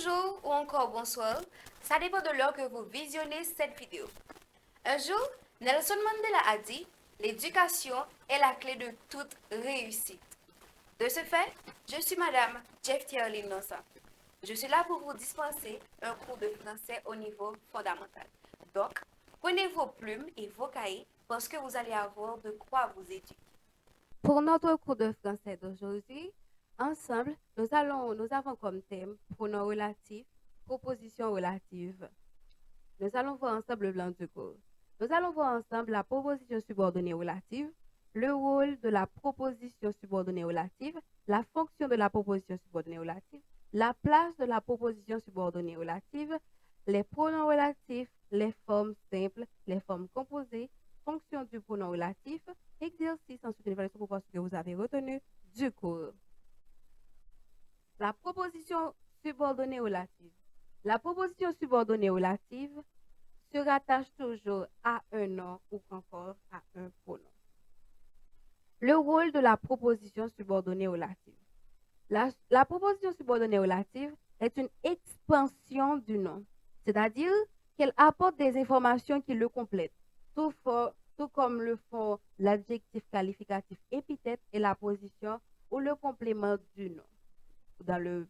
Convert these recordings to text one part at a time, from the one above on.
Bonjour ou encore bonsoir, ça dépend de l'heure que vous visionnez cette vidéo. Un jour, Nelson Mandela a dit, l'éducation est la clé de toute réussite. De ce fait, je suis Madame Jeff Thierry Nonsa. Je suis là pour vous dispenser un cours de français au niveau fondamental. Donc, prenez vos plumes et vos cahiers parce que vous allez avoir de quoi vous éduquer. Pour notre cours de français d'aujourd'hui, ensemble, nous avons comme thème pronoms relatifs, propositions relatives. Nous allons voir ensemble le blanc du cours. Nous allons voir ensemble la proposition subordonnée relative, le rôle de la proposition subordonnée relative, la fonction de la proposition subordonnée relative, la place de la proposition subordonnée relative, les pronoms relatifs, les formes simples, les formes composées, fonction du pronom relatif, exercice ensuite une évaluation pour voir ce que vous avez retenu du cours. La proposition subordonnée relative. La proposition subordonnée relative se rattache toujours à un nom ou encore à un pronom. Le rôle de la proposition subordonnée relative. La proposition subordonnée relative est une expansion du nom, c'est-à-dire qu'elle apporte des informations qui le complètent, tout comme le font l'adjectif qualificatif épithète et la position ou le complément du nom. Dans le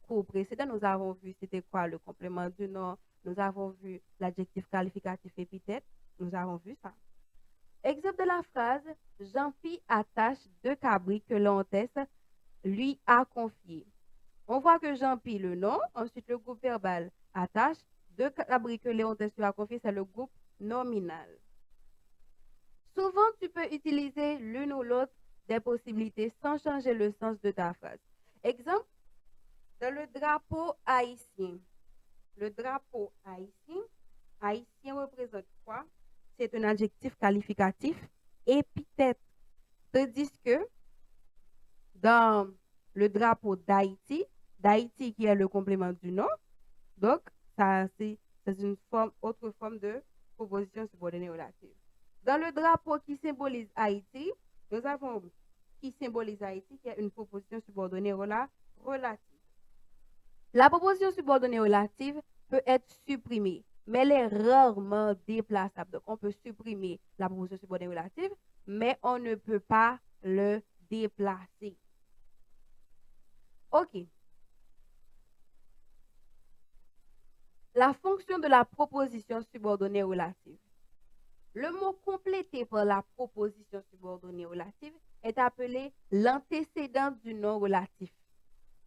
cours précédent, nous avons vu c'était quoi le complément du nom, nous avons vu l'adjectif qualificatif épithète, nous avons vu ça. Exemple de la phrase, Jean-Phi attache 2 cabris que l'hôtesse lui a confiés. On voit que Jean-Pi, le nom, ensuite le groupe verbal attache, 2 cabris que l'hôtesse lui a confiés, c'est le groupe nominal. Souvent, tu peux utiliser l'une ou l'autre des possibilités sans changer le sens de ta phrase. Exemple, dans le drapeau haïtien. Le drapeau haïtien, haïtien représente quoi? C'est un adjectif qualificatif épithète. Tandis que dans le drapeau d'Haïti, d'Haïti qui est le complément du nom, donc ça c'est une autre forme de proposition subordonnée relative. Dans le drapeau qui symbolise Haïti, nous avons qui symbolise Haïti qui est une proposition subordonnée relative. La proposition subordonnée relative peut être supprimée, mais elle est rarement déplaçable. Donc, on peut supprimer la proposition subordonnée relative, mais on ne peut pas le déplacer. OK. La fonction de la proposition subordonnée relative. Le mot complété par la proposition subordonnée relative est appelé l'antécédent du nom relatif.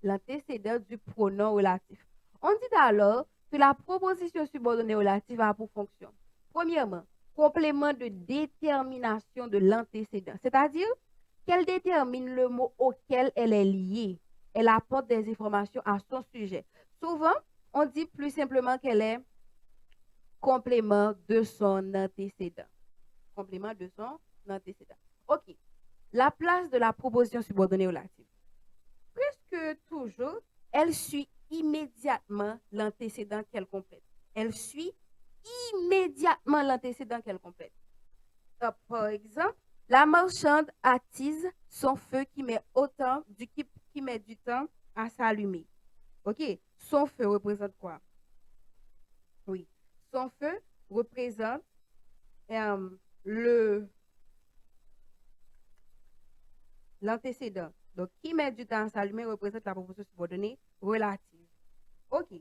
L'antécédent du pronom relatif. On dit alors que la proposition subordonnée relative a pour fonction, premièrement, complément de détermination de l'antécédent, c'est-à-dire qu'elle détermine le mot auquel elle est liée. Elle apporte des informations à son sujet. Souvent, on dit plus simplement qu'elle est complément de son antécédent. Complément de son antécédent. OK. La place de la proposition subordonnée relative. Presque toujours, elle suit immédiatement l'antécédent qu'elle complète. Elle suit immédiatement l'antécédent qu'elle complète. Par exemple, la marchande attise son feu qui met du temps à s'allumer. OK? Son feu représente quoi? Oui. Son feu représente l'antécédent. Donc, qui met du temps à s'allumer représente la proposition subordonnée relative. OK.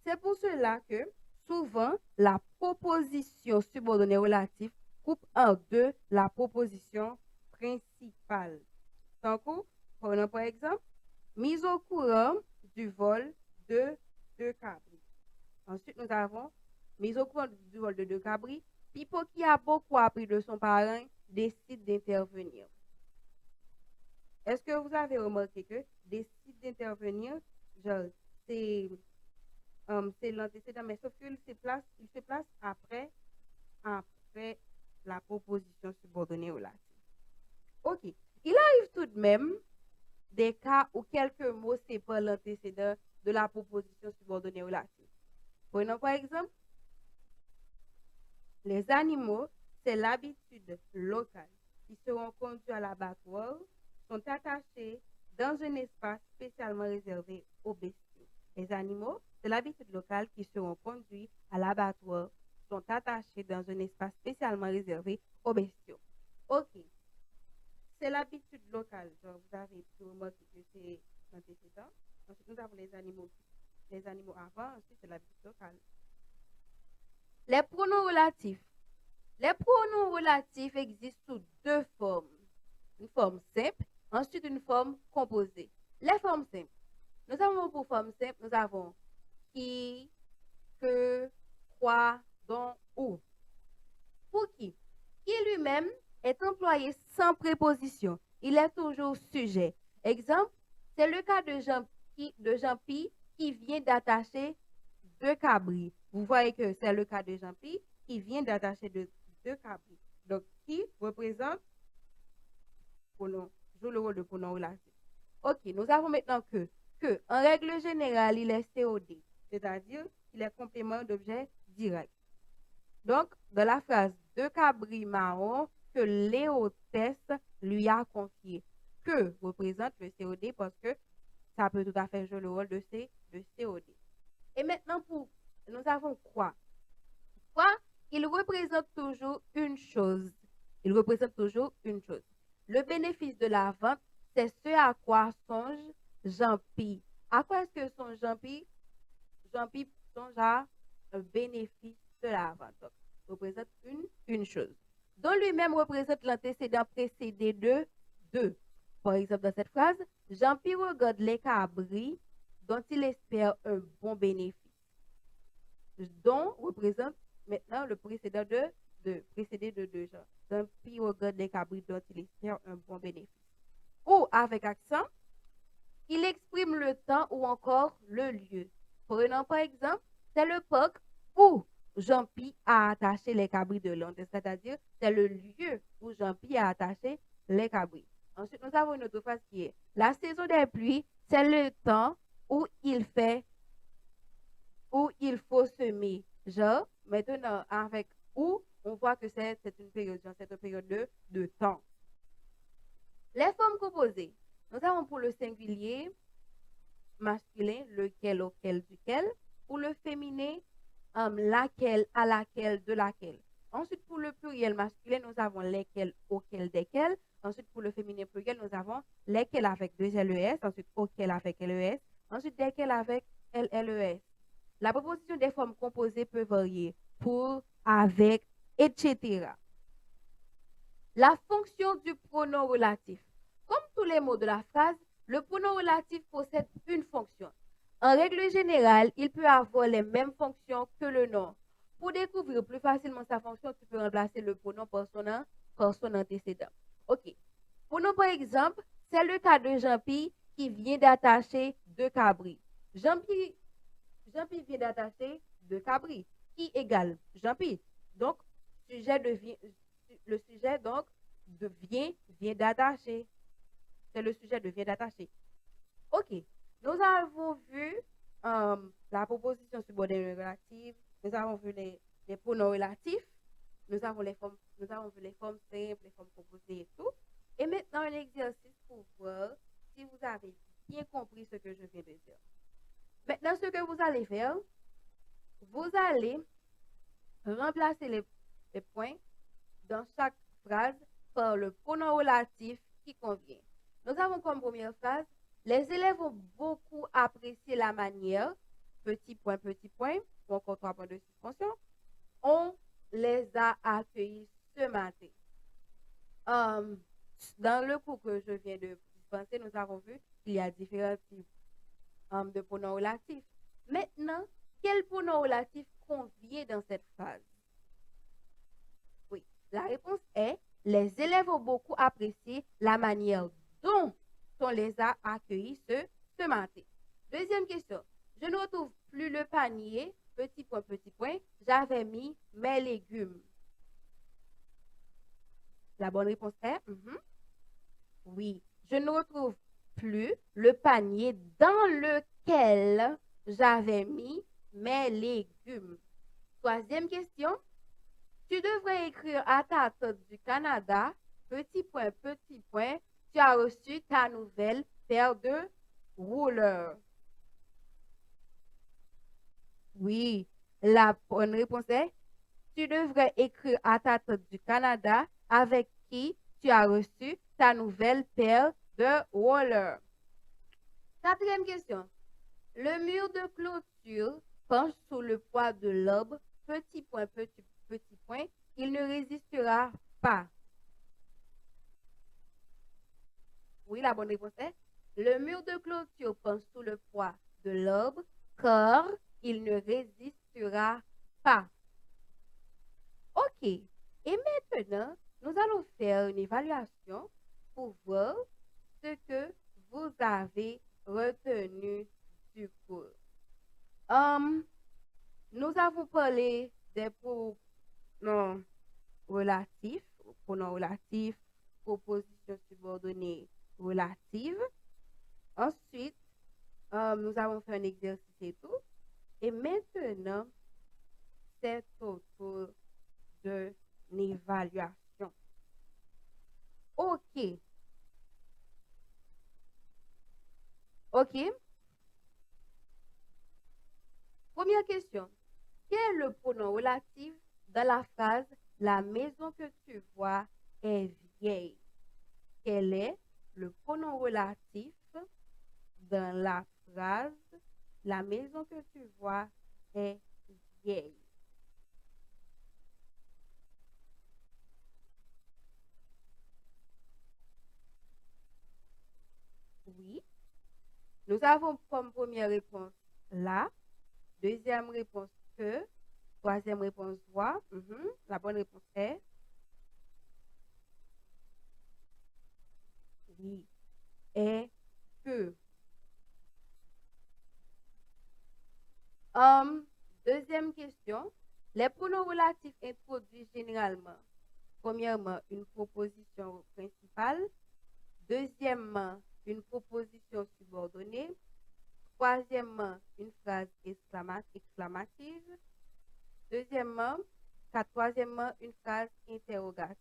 C'est pour cela que souvent, la proposition subordonnée relative coupe en deux la proposition principale. Prenons par exemple, mise au courant du vol de 2 cabris. Ensuite, nous avons mise au courant du vol de 2 cabris. Pipo qui a beaucoup appris de son parrain décide d'intervenir. Est-ce que vous avez remarqué que décide d'intervenir, c'est l'antécédent, mais sauf qu'il se place après la proposition subordonnée relative. OK. Il arrive tout de même des cas où quelques mots séparent l'antécédent de la proposition subordonnée relative. Prenons par exemple, les animaux, c'est l'habitude locale qui seront conduits à l'abattoir, sont attachés dans un espace spécialement réservé aux bestiaux. Les animaux de l'habitude locale qui seront conduits à l'abattoir sont attachés dans un espace spécialement réservé aux bestiaux. OK. C'est l'habitude locale. Donc, vous avez pu remarquer que c'est l'antécédent. Ensuite, nous avons les animaux avant. Ensuite, c'est l'habitude locale. Les pronoms relatifs. Les pronoms relatifs existent sous deux formes. Une forme simple, ensuite une forme composée. Les formes simples. Nous avons pour forme simple, nous avons qui, que, quoi, dont, où. Pour qui? Qui lui-même est employé sans préposition. Il est toujours sujet. Exemple, c'est le cas de Jean-Pi qui vient d'attacher deux cabris. Vous voyez que c'est le cas de Jean-Pi qui vient d'attacher deux cabris. Donc, qui représente pronom, joue le rôle de pronom relatif. OK, nous avons maintenant que, en règle générale, il est COD, c'est-à-dire qu'il est complément d'objet direct. Donc, dans la phrase deux cabris marrons que l'hôtesse lui a confié, que représente le COD parce que ça peut tout à fait jouer le rôle de COD. Et maintenant, nous avons quoi? Quoi? Il représente toujours une chose. Il représente toujours une chose. Le bénéfice de la vente, c'est ce à quoi songe Jean-Pi. À quoi est-ce que songe Jean-Pi? Jean-Pi songe à un bénéfice de la vente. Donc, représente une chose. Dont lui-même représente l'antécédent précédé de deux. Par exemple, dans cette phrase, Jean-Pi regarde les cabris dont il espère un bon bénéfice. Dont représente maintenant le précédent précédé de deux gens. Jean-Pi regarde les cabris dont il espère un bon bénéfice. Ou avec accent, il exprime le temps ou encore le lieu. Prenons par exemple, c'est le parc où Jean-Pi a attaché les cabris de l'onde, c'est-à-dire c'est le lieu où Jean-Pi a attaché les cabris. Ensuite, nous avons une autre phrase qui est la saison des pluies, c'est le temps où il faut semer. Genre, maintenant, avec où, on voit que c'est une période, c'est une période de temps. Les formes composées. Nous avons pour le singulier masculin, lequel, auquel, duquel. Pour le féminin, laquelle, à laquelle, de laquelle. Ensuite, pour le pluriel masculin, nous avons lesquels, auquel, desquels. Ensuite, pour le féminin pluriel, nous avons lesquels avec deux LES. Ensuite, auquel avec LES. Ensuite, desquels avec LLES. La proposition des formes composées peut varier pour, avec, etc. La fonction du pronom relatif. Comme tous les mots de la phrase, le pronom relatif possède une fonction. En règle générale, il peut avoir les mêmes fonctions que le nom. Pour découvrir plus facilement sa fonction, tu peux remplacer le pronom par son antécédent. OK. Prenons par exemple, c'est le cas de Jean-Pi qui vient d'attacher deux cabris. Jean-Pi vient d'attacher deux cabris, qui égale Jean-Pi. Donc, le sujet donc vient d'attacher. C'est le sujet de vient d'attacher. OK. Nous avons vu la proposition subordonnée relative. Nous avons vu les pronoms relatifs. Nous avons vu les formes simples, les formes composées et tout. Et maintenant, un exercice pour voir si vous avez bien compris ce que je viens de dire. Maintenant, ce que vous allez faire, vous allez remplacer les points dans chaque phrase par le pronom relatif qui convient. Nous avons comme première phrase, les élèves ont beaucoup apprécié la manière, petit point, ou encore 3 points de suspension, on les a accueillis ce matin. Dans le cours que je viens de dispenser, nous avons vu qu'il y a différents types de pronoms relatifs. Maintenant, quel pronom relatif convient dans cette phrase? Oui, la réponse est les élèves ont beaucoup apprécié la manière dont on les a accueillis ce matin. Deuxième question. Je ne retrouve plus le panier, petit point, j'avais mis mes légumes. La bonne réponse est oui, je ne retrouve plus le panier dans lequel j'avais mis mes légumes. Troisième question. Tu devrais écrire à ta tante du Canada, petit point, tu as reçu ta nouvelle paire de rouleurs. Oui, la bonne réponse est, tu devrais écrire à ta tante du Canada avec qui tu as reçu ta nouvelle paire de rollers. Quatrième question. Le mur de clôture penche sous le poids de l'arbre, petit point, petit point, il ne résistera pas. Oui, la bonne réponse est, le mur de clôture penche sous le poids de l'arbre, car il ne résistera pas. OK. Et maintenant, nous allons faire une évaluation pour voir ce que vous avez retenu du cours. Nous avons parlé des pronoms relatifs, propositions subordonnées relatives. Ensuite, nous avons fait un exercice et tout. Et maintenant, c'est au tour de l'évaluation. OK. OK. Première question. Quel est le pronom relatif dans la phrase « La maison que tu vois est vieille » ? Quel est le pronom relatif dans la phrase « La maison que tu vois est vieille » ? Oui. Nous avons comme première réponse « la », deuxième réponse « que », troisième réponse « voix ». La bonne réponse est oui, est que. Deuxième question. Les pronoms relatifs introduisent généralement, premièrement, une proposition principale, deuxièmement, une proposition subordonnée, troisièmement, une phrase exclamative, troisièmement, une phrase interrogative.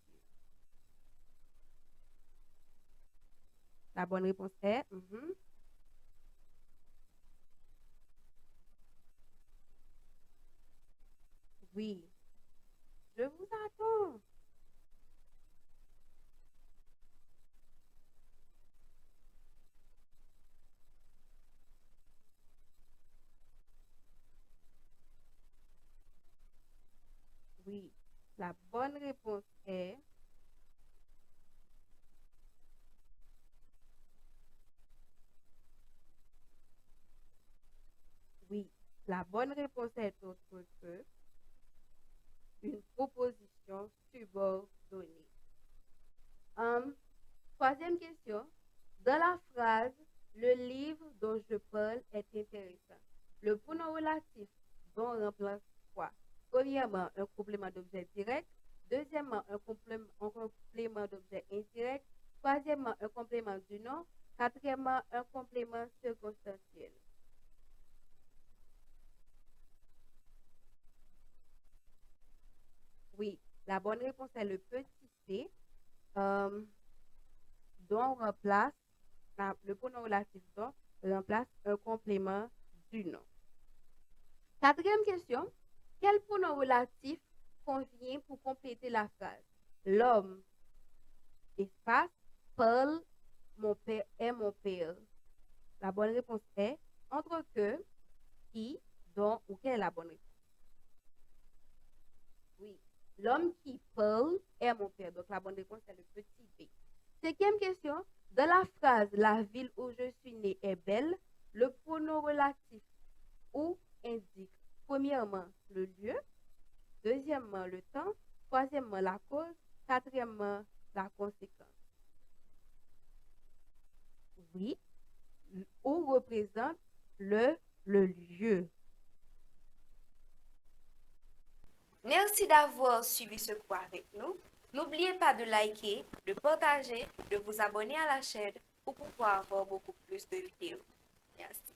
La bonne réponse est oui. Je vous attends. Oui. La bonne réponse est oui. La bonne réponse est autre que une proposition subordonnée. Troisième question. Dans la phrase, le livre dont je parle est intéressant. Le pronom relatif dont remplace quoi? Premièrement, un complément d'objet direct. Deuxièmement, un complément d'objet indirect. Troisièmement, un complément du nom. Quatrièmement, un complément circonstanciel. Oui, la bonne réponse est le petit c, dont remplace, le pronom relatif dont remplace un complément du nom. Quatrième question. Quel pronom relatif convient pour compléter la phrase? L'homme, espace, parle, mon père est mon père. La bonne réponse est entre que, qui, dont ou quelle est la bonne réponse? Oui. L'homme qui parle est mon père. Donc la bonne réponse est le petit b. Cinquième question. Dans la phrase la ville où je suis né est belle, le pronom relatif où indique premièrement le lieu, deuxièmement le temps, troisièmement la cause, quatrièmement la conséquence. Oui, où représente le lieu. Merci d'avoir suivi ce cours avec nous. N'oubliez pas de liker, de partager, de vous abonner à la chaîne pour pouvoir avoir beaucoup plus de vidéos. Merci.